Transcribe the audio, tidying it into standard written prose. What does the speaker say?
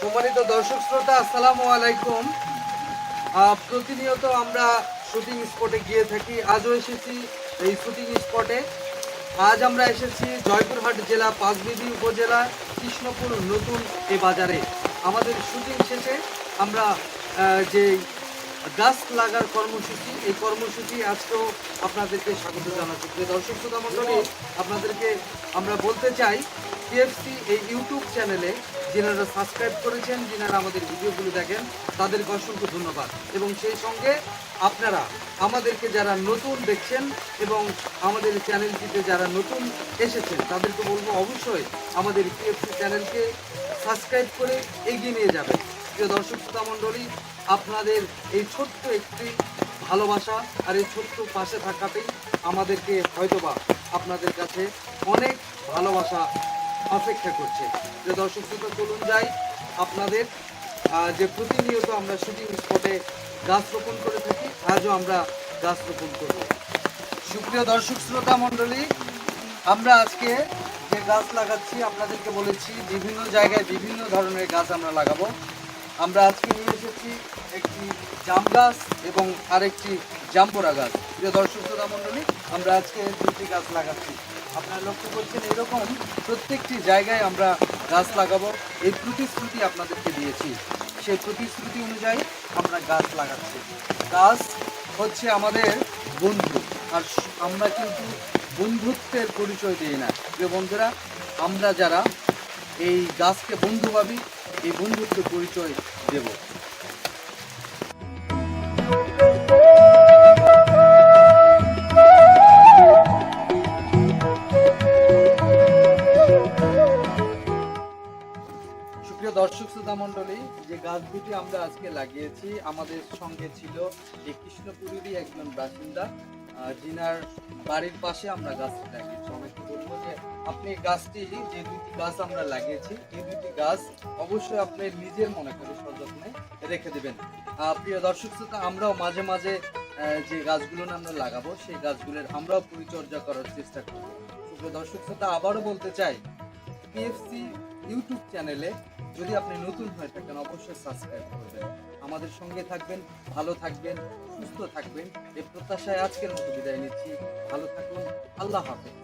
সম্মানিত দর্শক শ্রোতা, আসসালামু আলাইকুম। প্রতিনিয়ত আমরা শুটিং স্পটে গিয়ে থাকি। আজও এসেছি এই শুটিং স্পটে। আজ আমরা এসেছি জয়পুরহাট জেলা পাঁচবিবি উপজেলা কৃষ্ণপুর নতুন এ বাজারে। আমাদের শুটিং শেষে আমরা যে গাছ লাগার কর্মসূচি, এই কর্মসূচি আজকেও আপনাদেরকে স্বাগত জানাচ্ছি। প্রিয় দর্শক শ্রোতা মণ্ডলী, আপনাদেরকে আমরা বলতে চাই, টিএফসি এই ইউটিউব চ্যানেলে যিনারা সাবস্ক্রাইব করেছেন, যিনারা আমাদের ভিডিওগুলো দেখেন, তাদেরকে অসংখ্য ধন্যবাদ। এবং সেই সঙ্গে আপনারা আমাদেরকে যারা নতুন দেখছেন এবং আমাদের চ্যানেলটিতে যারা নতুন এসেছেন, তাদেরকে বলবো অবশ্যই আমাদের টিএফসি চ্যানেলকে সাবস্ক্রাইব করে এগিয়ে নিয়ে যাবেন। প্রিয় দর্শক শ্রোতা মণ্ডলী, আপনাদের এই ছোট্ট একটি ভালোবাসা আর এই ছোট্ট পাশে থাকাতেই আমাদেরকে হয়তোবা আপনাদের কাছে অনেক ভালোবাসা অপেক্ষা করছে। যে দর্শক শ্রোতা, চলুন যাই আপনাদের যে প্রতিনিয়ত আমরা শুটিং স্পটে গাছ রোপণ করে থাকি, আজও আমরা গাছ রোপণ করব। সুপ্রিয় দর্শক শ্রোতা মণ্ডলী, আমরা আজকে যে গাছ লাগাচ্ছি আপনাদেরকে বলেছি বিভিন্ন জায়গায় বিভিন্ন ধরনের গাছ আমরা লাগাবো। আমরা আজকে নিয়ে এসেছি একটি জাম গাছ এবং আরেকটি জাম্পরা গাছ। প্রিয় দর্শক শ্রোতা মণ্ডলী, আমরা আজকে দুটি গাছ লাগাচ্ছি। আপনারা লক্ষ্য করছেন এরকম প্রত্যেকটি জায়গায় আমরা গাছ লাগাবো, এই প্রতিশ্রুতি আপনাদেরকে দিয়েছি। সেই প্রতিশ্রুতি অনুযায়ী আমরা গাছ লাগাচ্ছি। গাছ হচ্ছে আমাদের বন্ধু, আর আমরা কিন্তু বন্ধুত্বের পরিচয় দিই না। প্রিয় বন্ধুরা, আমরা যারা এই গাছকে বন্ধু ভাবি, এই বন্ধুত্বের পরিচয় দেব। সুপ্রিয় দর্শক শ্রোতা মণ্ডলী, যে গাছ দুটি আমরা আজকে লাগিয়েছি, আমাদের সঙ্গে ছিল এই কৃষ্ণপুরেরই একজন বাসিন্দা, যিনার বাড়ির পাশে আমরা গাছটি লাগিয়েছি। সবাইকে বলবো যে আপনি গাছটি, যে দুটি গাছ আমরা লাগিয়েছি, এই দুটি গাছ অবশ্যই আপনি নিজের মনে করে সযত্নে রেখে দেবেন। প্রিয় দর্শক শ্রোতা, আমরাও মাঝে মাঝে যে গাছগুলো আমরা লাগাবো, সেই গাছগুলোর আমরাও পরিচর্যা করার চেষ্টা করব। সুপ্রিয় দর্শক শ্রোতা, আবারও বলতে চাই, টিএফসি ইউটিউব চ্যানেলে যদি আপনি নতুন হয়ে থাকেন, অবশ্যই সাবস্ক্রাইব করবেন, আমাদের সঙ্গে থাকবেন, ভালো থাকবেন, সুস্থ থাকবেন, এই প্রত্যাশায় আজকের মতো বিদায় নিচ্ছি। ভালো থাকুন, আল্লাহ হাফেজ।